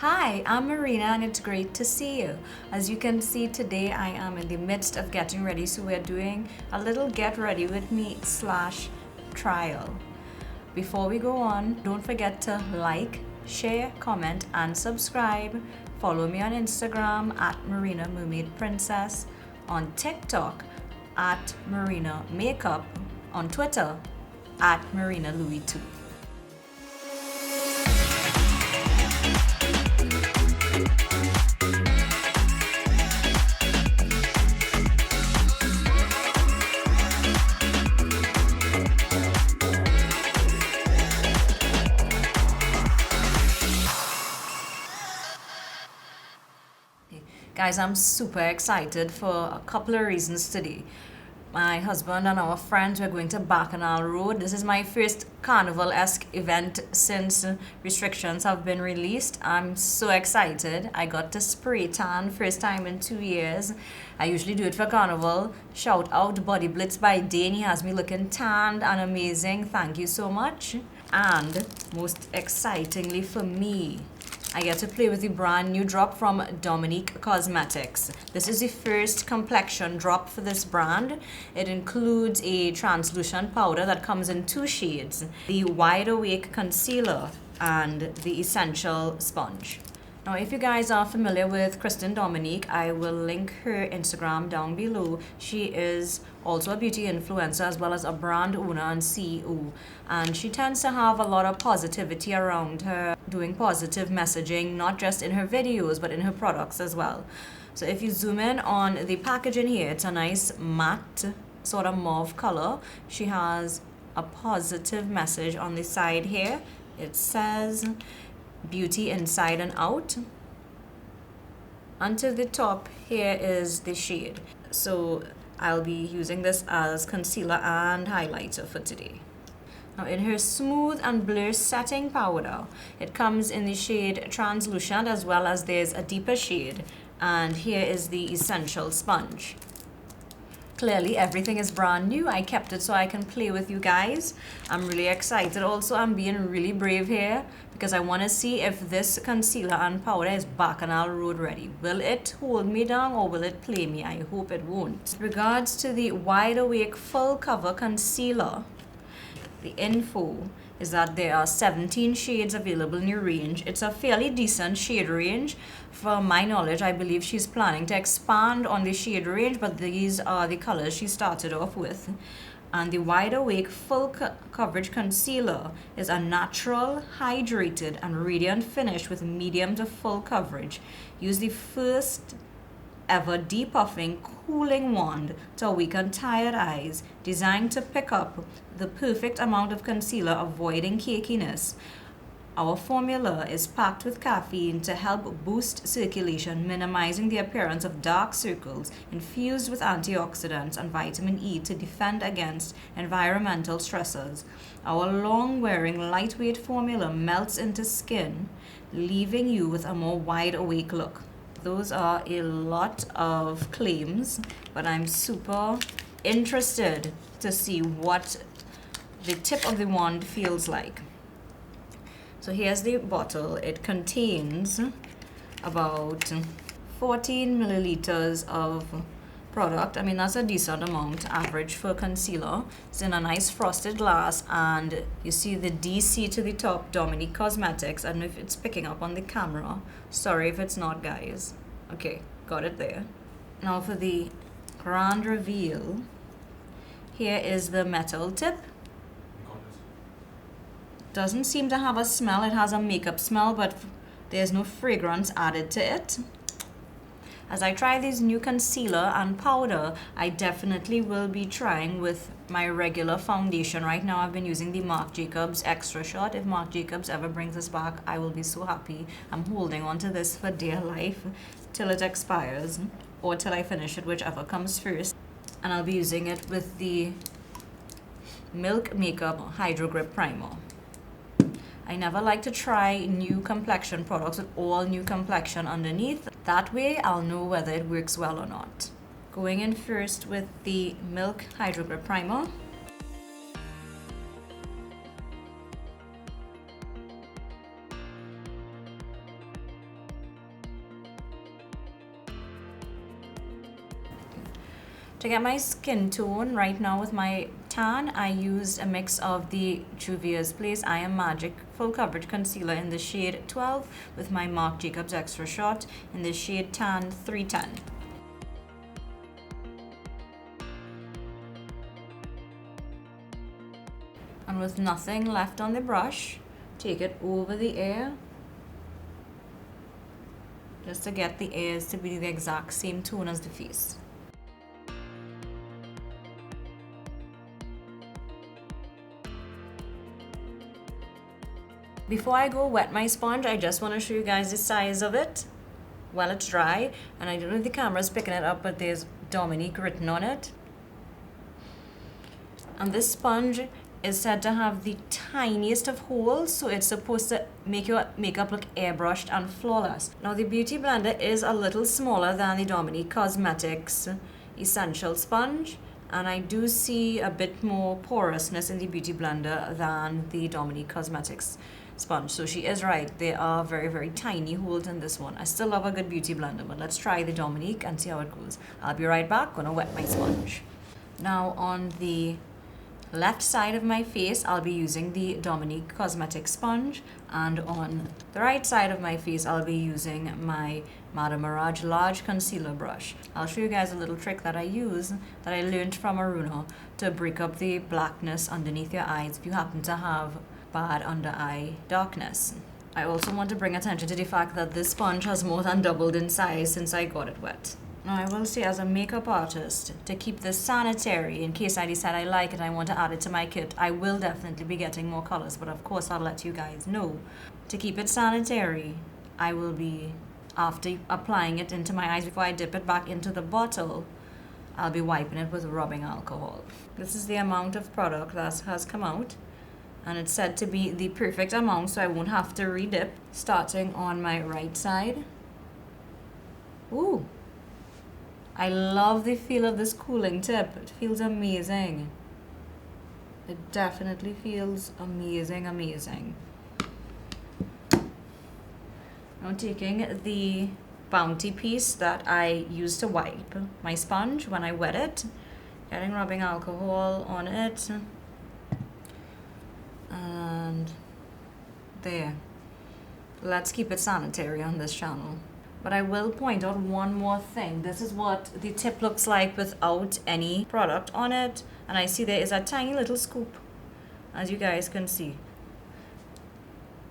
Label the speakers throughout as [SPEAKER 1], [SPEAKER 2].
[SPEAKER 1] Hi, I'm Marina and it's great to see you. As you can see today I am in the midst of getting ready, so we're doing a little get ready with me / trial. Before we go on, don't forget to like, share, comment and subscribe. Follow me on Instagram at Marina Mermaid Princess, on TikTok at Marina Makeup, on Twitter at Marina Louis 2. Guys, I'm super excited for a couple of reasons today. My husband and our friends were going to Bacchanal Road. This is my first carnival-esque event since restrictions have been released. I'm so excited. I got to spray tan first time in 2 years. I usually do it for carnival. Shout out Body Blitz by Dane. He has me looking tanned and amazing. Thank you so much. And most excitingly for me, I get to play with the brand new drop from Dominique Cosmetics. This is the first complexion drop for this brand. It includes a translucent powder that comes in 2 shades, the Wide Awake Concealer and the Essential Sponge. Now, if you guys are familiar with Kristen Dominique, I will link her Instagram down below. She is also a beauty influencer as well as a brand owner and CEO. And she tends to have a lot of positivity around her, doing positive messaging, not just in her videos, but in her products as well. So if you zoom in on the packaging here, it's a nice matte sort of mauve color. She has a positive message on the side here. It says, beauty inside and out. Onto the top here is the shade. So I'll be using this as concealer and highlighter for today. Now in her smooth and blur setting powder, it comes in the shade translucent as well as there's a deeper shade. And here is the Essential Sponge. Clearly everything is brand new. I kept it so I can play with you guys. I'm really excited. Also, I'm being really brave here because I want to see if this concealer and powder is Bacchanal Road ready. Will it hold me down or will it play me? I hope it won't. With regards to the Wide Awake Full Cover Concealer, the info is that there are 17 shades available in your range. It's a fairly decent shade range. From my knowledge, I believe she's planning to expand on the shade range, but these are the colors she started off with. And the Wide Awake Full Coverage Concealer is a natural, hydrated, and radiant finish with medium to full coverage. Use the first ever depuffing cooling wand to awaken tired eyes, designed to pick up the perfect amount of concealer, avoiding cakiness. Our formula is packed with caffeine to help boost circulation, minimizing the appearance of dark circles, infused with antioxidants and vitamin E to defend against environmental stressors. Our long-wearing lightweight formula melts into skin, leaving you with a more wide-awake look. Those are a lot of claims, but I'm super interested to see what the tip of the wand feels like. So here's the bottle. It contains about 14 milliliters of product. I mean, that's a decent amount, average for concealer. It's in a nice frosted glass, and you see the DC to the top, Dominique Cosmetics. I don't know if it's picking up on the camera. Sorry if it's not, guys. Okay, got it there. Now for the grand reveal, here is the metal tip. Doesn't seem to have a smell. It has a makeup smell, but there's no fragrance added to it. As I try this new concealer and powder, I definitely will be trying with my regular foundation. Right now I've been using the Marc Jacobs Extra Shot. If Marc Jacobs ever brings this back, I will be so happy. I'm holding on to this for dear life till it expires or till I finish it, whichever comes first. And I'll be using it with the Milk Makeup Hydrogrip Primer. I never like to try new complexion products with all new complexion underneath. That way I'll know whether it works well or not. Going in first with the Milk Hydrogrip Primer. To get my skin tone right now with my tan, I used a mix of the Juvia's Place I Am Magic Full Coverage Concealer in the shade 12 with my Marc Jacobs Extra Shot in the shade Tan 310. And with nothing left on the brush, take it over the ear, just to get the ears to be the exact same tone as the face. Before I go wet my sponge, I just want to show you guys the size of it while it's dry. And I don't know if the camera's picking it up, but there's Dominique written on it. And this sponge is said to have the tiniest of holes, so it's supposed to make your makeup look airbrushed and flawless. Now the Beauty Blender is a little smaller than the Dominique Cosmetics Essential Sponge, and I do see a bit more porousness in the Beauty Blender than the Dominique Cosmetics sponge. So she is right, there are very, very tiny holes in this one. I still love a good Beauty Blender, but let's try the Dominique and see how it goes. I'll be right back, gonna wet my sponge. Now on the left side of my face, I'll be using the Dominique Cosmetics sponge, and on the right side of my face, I'll be using my Madame Mirage large concealer brush. I'll show you guys a little trick that I use, that I learned from Marina, to break up the blackness underneath your eyes if you happen to have bad under eye darkness. I also want to bring attention to the fact that this sponge has more than doubled in size since I got it wet. Now I will say, as a makeup artist, to keep this sanitary, in case I decide I like it and I want to add it to my kit, I will definitely be getting more colors, but of course I'll let you guys know. To keep it sanitary, I will be, after applying it into my eyes, before I dip it back into the bottle, I'll be wiping it with rubbing alcohol. This is the amount of product that has come out, and it's said to be the perfect amount, so I won't have to re-dip. Starting on my right side. Ooh! I love the feel of this cooling tip. It feels amazing. It definitely feels amazing, amazing. Now taking the Bounty piece that I used to wipe my sponge when I wet it, getting rubbing alcohol on it, and there. Let's keep it sanitary on this channel. But I will point out one more thing. This is what the tip looks like without any product on it. And I see there is a tiny little scoop, as you guys can see.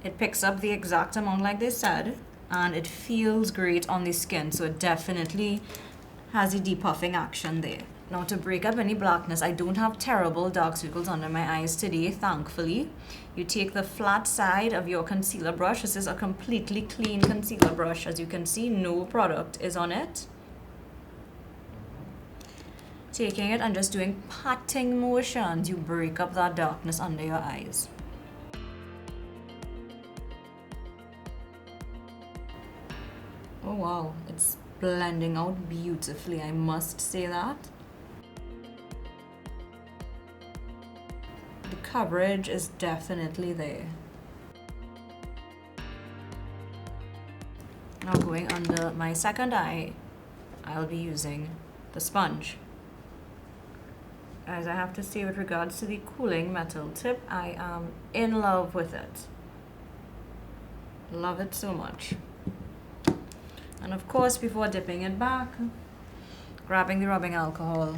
[SPEAKER 1] It picks up the exact amount like they said, and it feels great on the skin. So it definitely has a depuffing action there. Now to break up any blackness, I don't have terrible dark circles under my eyes today, thankfully. You take the flat side of your concealer brush. This is a completely clean concealer brush. As you can see, no product is on it. Taking it and just doing patting motions, you break up that darkness under your eyes. Oh wow, it's blending out beautifully, I must say that. The coverage is definitely there. Now going under my second eye, I'll be using the sponge. As I have to say, with regards to the cooling metal tip, I am in love with it. Love it so much. And of course, before dipping it back, grabbing the rubbing alcohol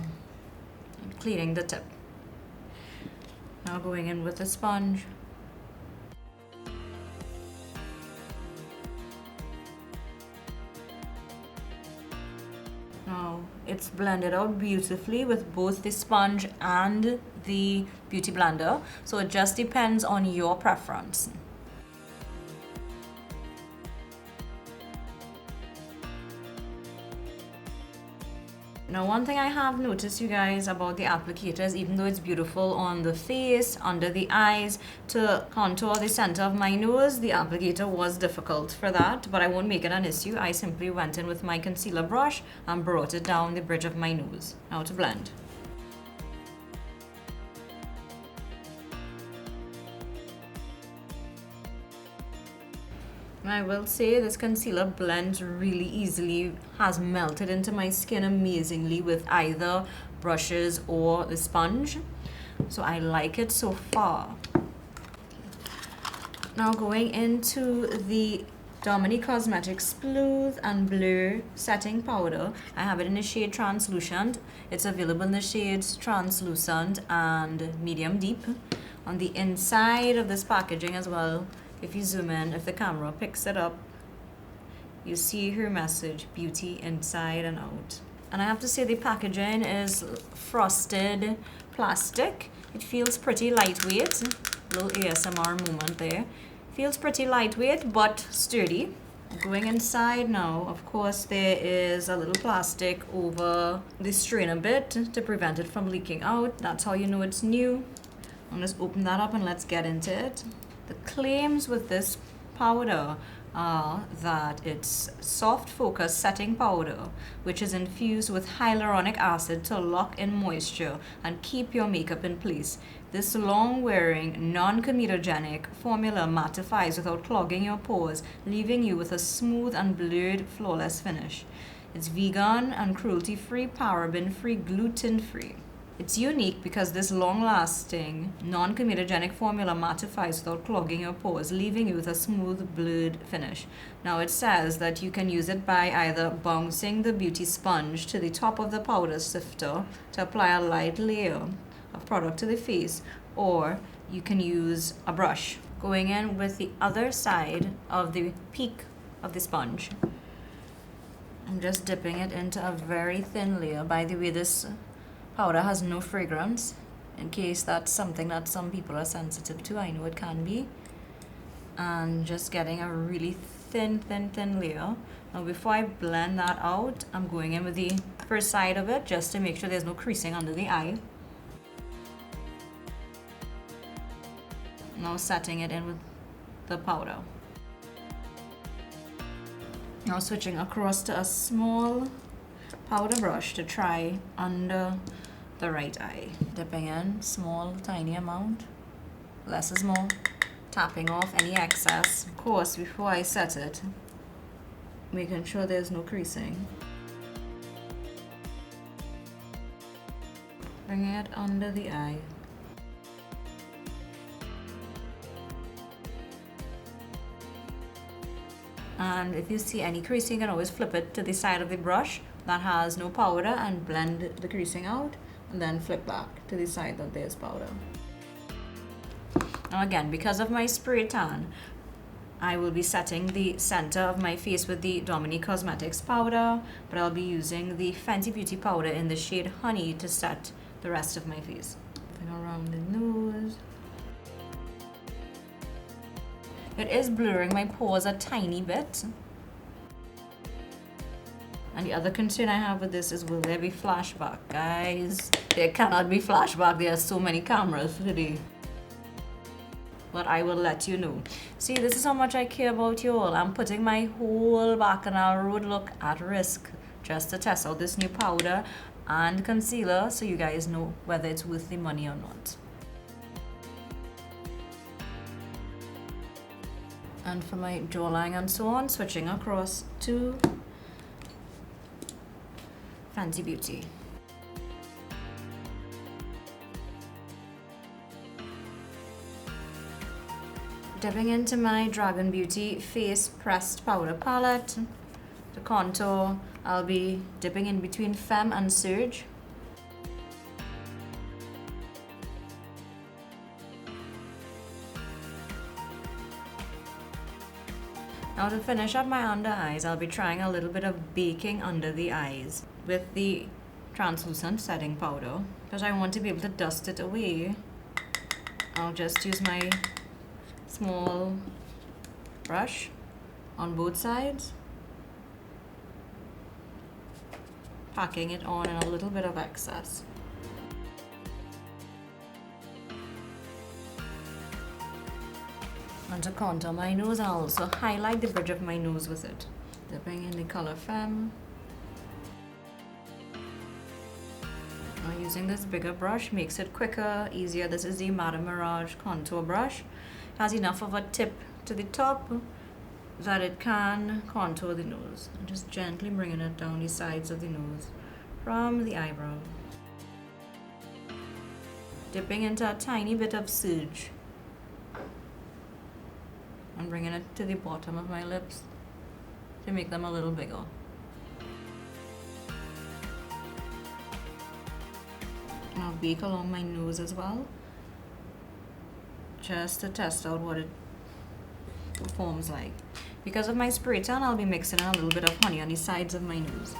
[SPEAKER 1] and cleaning the tip. Now going in with the sponge. Now it's blended out beautifully with both the sponge and the Beauty Blender, so it just depends on your preference. Now one thing I have noticed, you guys, about the applicators, even though it's beautiful on the face, under the eyes, to contour the center of my nose, the applicator was difficult for that, but I won't make it an issue. I simply went in with my concealer brush and brought it down the bridge of my nose. Now to blend. I will say this concealer blends really easily, has melted into my skin amazingly with either brushes or the sponge. So I like it so far. Now going into the Dominique Cosmetics Smooth and Blur Setting Powder. I have it in the shade Translucent. It's available in the shades Translucent and Medium Deep. On the inside of this packaging as well, if you zoom in, if the camera picks it up, you see her message, beauty inside and out. And I have to say the packaging is frosted plastic. It feels pretty lightweight. Little ASMR moment there. Feels pretty lightweight but sturdy. Going inside now, of course, there is a little plastic over the strainer bit to prevent it from leaking out. That's how you know it's new. I'll just open that up and let's get into it. The claims with this powder are that it's soft focus setting powder, which is infused with hyaluronic acid to lock in moisture and keep your makeup in place. This long-wearing, non-comedogenic formula mattifies without clogging your pores, leaving you with a smooth and blurred, flawless finish. It's vegan and cruelty-free, paraben-free, gluten-free. It's unique because this long-lasting, non-comedogenic formula mattifies without clogging your pores, leaving you with a smooth, blurred finish. Now it says that you can use it by either bouncing the beauty sponge to the top of the powder sifter to apply a light layer of product to the face, or you can use a brush. Going in with the other side of the peak of the sponge. I'm just dipping it into a very thin layer. By the way, this powder has no fragrance, in case that's something that some people are sensitive to. I know it can be. And just getting a really thin layer. Now before I blend that out, I'm going in with the first side of it just to make sure there's no creasing under the eye. Now setting it in with the powder. Now switching across to a small powder brush to try under the right eye. Dipping in, small, tiny amount. Less is more. Tapping off any excess. Of course, before I set it, making sure there's no creasing. Bringing it under the eye. And if you see any creasing, you can always flip it to the side of the brush that has no powder and blend the creasing out, and then flip back to the side that there's powder. Now again, because of my spray tan, I will be setting the center of my face with the Dominique Cosmetics powder, but I'll be using the Fenty Beauty powder in the shade Honey to set the rest of my face. Going around the nose. It is blurring my pores a tiny bit. And the other concern I have with this is, will there be flashback? Guys, there cannot be flashback. There are so many cameras today. But I will let you know. See, this is how much I care about you all. I'm putting my whole Bacchanal Road look at risk just to test out this new powder and concealer so you guys know whether it's worth the money or not. And for my jawline and so on, switching across to Fenty Beauty. Dipping into my Dragun Beauty Face Pressed Powder Palette. To contour, I'll be dipping in between Femme and Surge. Now to finish up my under eyes, I'll be trying a little bit of baking under the eyes with the translucent setting powder. Because I want to be able to dust it away, I'll just use my small brush on both sides, packing it on in a little bit of excess. And to contour my nose, I'll also highlight the bridge of my nose with it. Dipping in the color Femme. Now using this bigger brush makes it quicker, easier. This is the Madame Mirage contour brush. Has enough of a tip to the top, but it has enough of a tip to the bottom. So I'm just going in with the color Femme. Now using this bigger brush makes it quicker, easier. This is the Madame Mirage contour brush. Has enough of a tip to the top, but it has enough of a tip to the bottom. that it can contour the nose. I'm just gently bringing it down the sides of the nose from the eyebrow. Dipping into a tiny bit of Surge and bringing it to the bottom of my lips to make them a little bigger. And I'll bake along my nose as well, just to test out what it performs like. Because of my spray tan, I'll be mixing in a little bit of honey on the sides of my nose.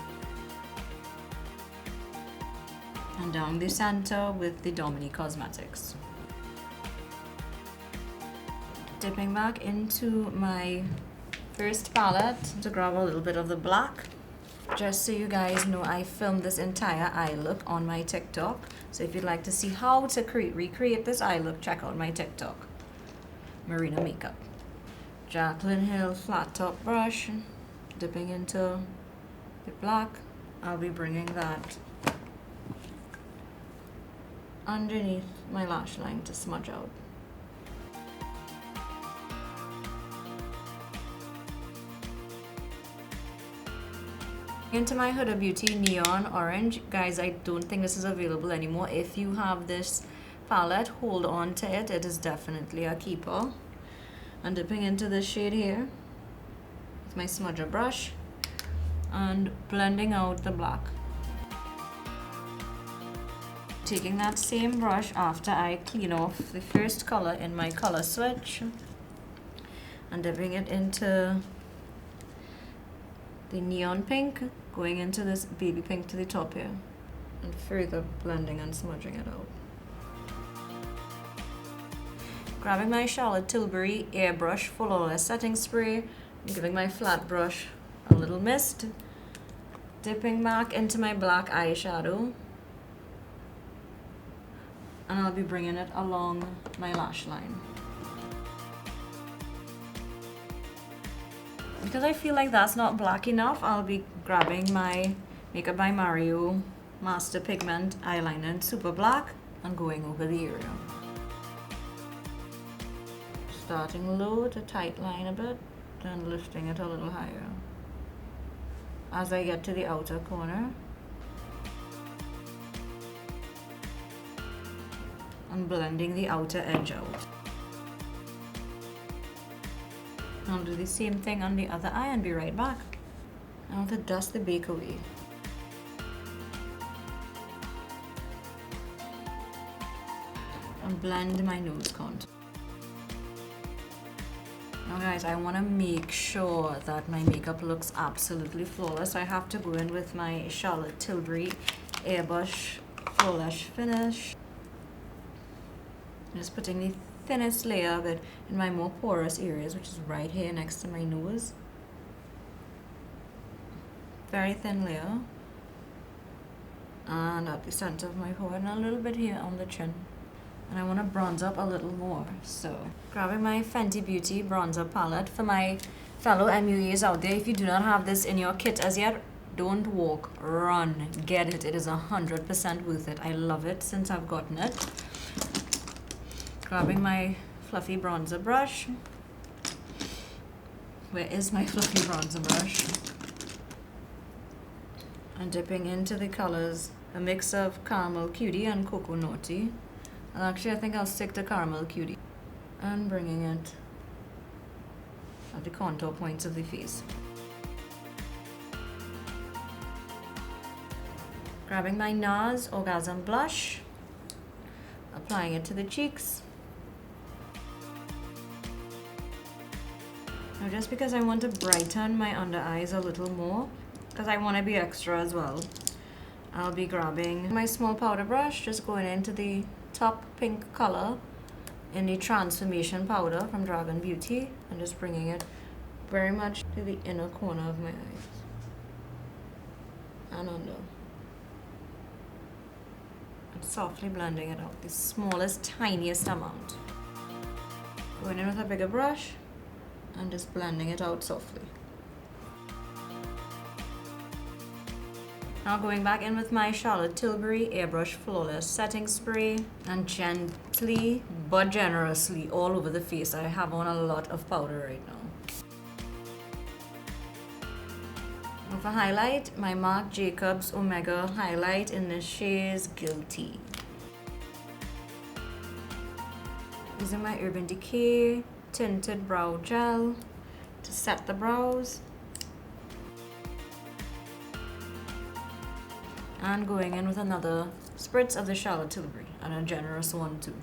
[SPEAKER 1] And down the center with the Dominique Cosmetics. Dipping back into my first palette to grab a little bit of the black. Just so you guys know, I filmed this entire eye look on my TikTok. So if you'd like to see how to recreate this eye look, check out my TikTok. Marina Makeup. Jaclyn Hill flat top brush. Dipping into the black. I'll be bringing that underneath my lash line to smudge out. Into my Huda Beauty Neon Orange. Guys, I don't think this is available anymore. If you have this palette, hold on to it. It is definitely a keeper. And dipping into this shade here with my smudger brush and blending out the black. Taking that same brush after I clean off the first color in my color switch and dipping it into the neon pink, going into this baby pink to the top here and further blending and smudging it out. Grabbing my Charlotte Tilbury Airbrush Flawless Setting Spray and giving my flat brush a little mist. Dipping back into my black eyeshadow. And I'll be bringing it along my lash line. Because I feel like that's not black enough, I'll be grabbing my Makeup by Mario Master Pigment Eyeliner in Super Black and going over the area. Starting low to tight line a bit, then lifting it a little higher. As I get to the outer corner, and blending the outer edge out. I'll do the same thing on the other eye and be right back. Now to dust the bake away. And blend my nose contour. Now guys, I want to make sure that my makeup looks absolutely flawless. I have to go in with my Charlotte Tilbury Airbrush Flawless Finish. Just putting the thinnest layer of it in my more porous areas, which is right here next to my nose. Very thin layer. And at the center of my forehead and a little bit here on the chin. And I want to bronze up a little more. So, grabbing my Fenty Beauty bronzer palette. For my fellow MUAs out there, if you do not have this in your kit as yet, don't walk, run, get it. It is 100% worth it. I love it since I've gotten it. Grabbing my fluffy bronzer brush. Where is my fluffy bronzer brush? And dipping into the colors, a mix of Caramel Cutie and Cocoa Naughty. And actually I think I'll stick to Caramel Cutie. And bringing it at the contour points of the face. Grabbing my Nars Orgasm Blush. Applying it to the cheeks. Now just because I want to brighten my under eyes a little more, because I want to be extra as well, I'll be grabbing my small powder brush, just going into the top pink color in the Transformation powder from Dragun Beauty, and just bringing it very much to the inner corner of my eyes and under. And softly blending it out, the smallest, tiniest amount. Going in with a bigger brush and just blending it out softly. Now going back in with my Charlotte Tilbury Airbrush Flawless Setting Spray and gently but generously all over the face. I have on a lot of powder right now. And for highlight, my Marc Jacobs Omega highlight in the shade Guilty. Using my Urban Decay tinted brow gel to set the brows. And going in with another spritz of the Charlotte Tilbury, and a generous one too.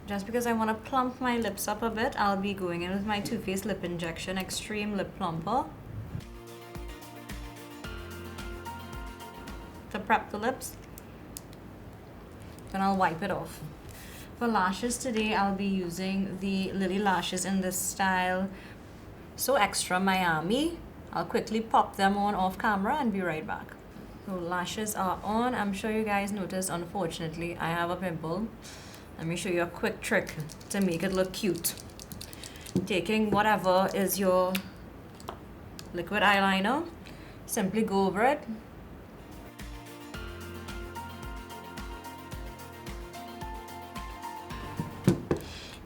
[SPEAKER 1] Just because I want to plump my lips up a bit, I'll be going in with my Too Faced Lip Injection Extreme Lip Plumper to prep the lips. Then I'll wipe it off. For lashes today, I'll be using the Lily Lashes in this style So Extra Miami. I'll quickly pop them on off camera and be right back. So lashes are on. I'm sure you guys noticed, unfortunately, I have a pimple. Let me show you a quick trick to make it look cute. Taking whatever is your liquid eyeliner, simply go over it.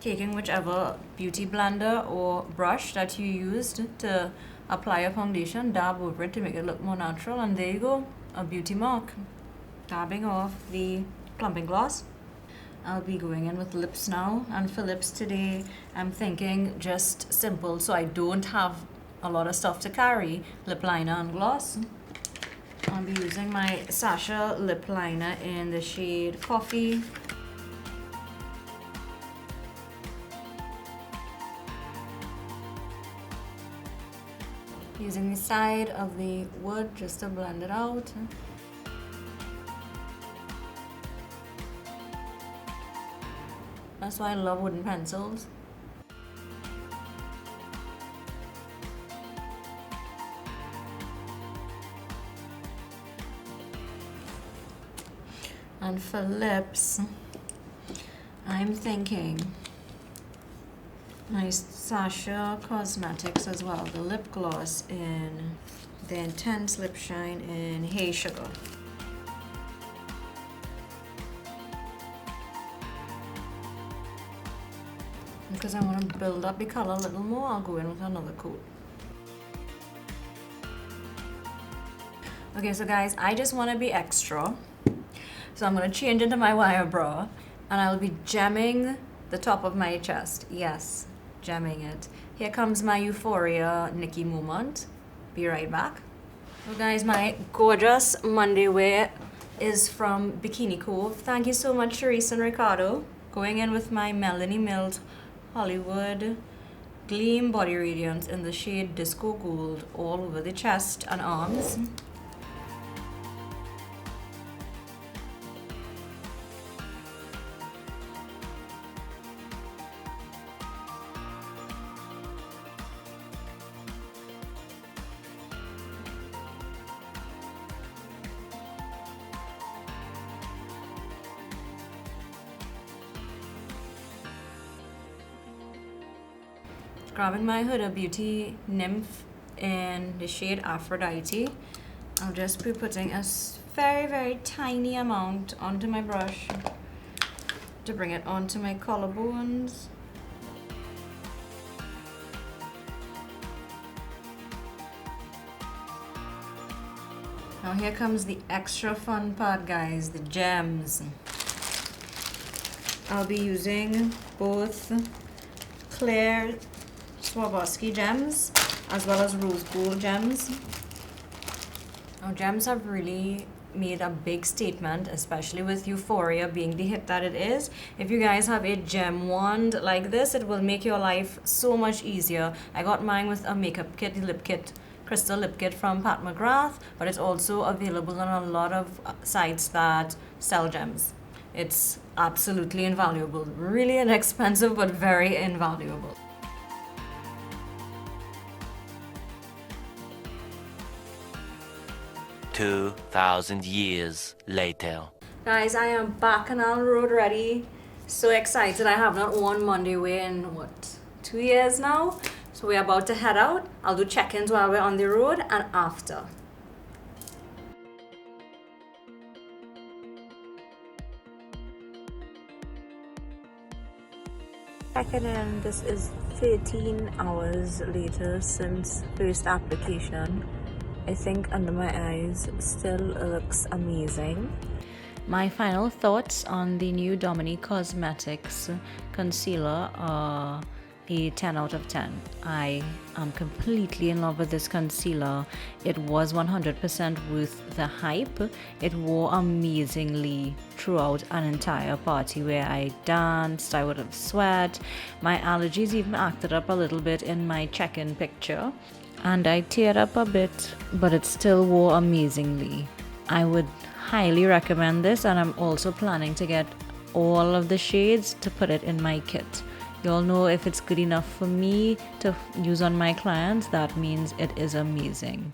[SPEAKER 1] Taking whichever beauty blender or brush that you used to apply a foundation, dab over it to make it look more natural, and there you go, a beauty mark. Dabbing off the plumping gloss. I'll be going in with lips now, and for lips today, I'm thinking just simple, so I don't have a lot of stuff to carry, lip liner and gloss. I'll be using my Sasha lip liner in the shade Coffee. Using the side of the wood just to blend it out. That's why I love wooden pencils. And for lips, I'm thinking my Sasha Cosmetics as well, the lip gloss in the Intense Lip Shine in Hey Sugar. Because I want to build up the color a little more, I'll go in with another coat. Okay, so guys, I just want to be extra. So I'm going to change into my wire bra, and I'll be gemming the top of my chest. Yes, gemming it. Here comes my Euphoria Nikki moment. Be right back. So guys, my gorgeous Monday wear is from Bikini Cove. Thank you so much, Charisse and Ricardo. Going in with my Melanie Mills Hollywood Gleam Body Radiance in the shade Disco Gold all over the chest and arms. Grabbing my Huda Beauty Nymph in the shade Aphrodite. I'll just be putting a very, very tiny amount onto my brush to bring it onto my collarbones. Now here comes the extra fun part, guys, the gems. I'll be using both clear Swarovski gems as well as rose gold gems. Now gems have really made a big statement, especially with Euphoria being the hit that it is. If you guys have a gem wand like this, it will make your life so much easier. I got mine with a makeup kit, lip kit, crystal lip kit from McGrath, but it's also available on a lot of sites that sell gems. It's absolutely invaluable. Really inexpensive, but very invaluable.
[SPEAKER 2] "2,000 years later."
[SPEAKER 1] Guys, I am back and on road ready. So excited. I have not worn Monday wear in what, 2 years now? So we're about to head out. I'll do check-ins while we're on the road and after. Checking in. This is 13 hours later since first application. I think under my eyes still looks amazing. My final thoughts on the new Dominique Cosmetics concealer are a 10 out of 10. I am completely in love with this concealer. It was 100% worth the hype. It wore amazingly throughout an entire party where I danced, I would have sweat. My allergies even acted up a little bit in my check-in picture, and I teared up a bit, but it still wore amazingly. I would highly recommend this, and I'm also planning to get all of the shades to put it in my kit. You'll know if it's good enough for me to use on my clients. That means it is amazing.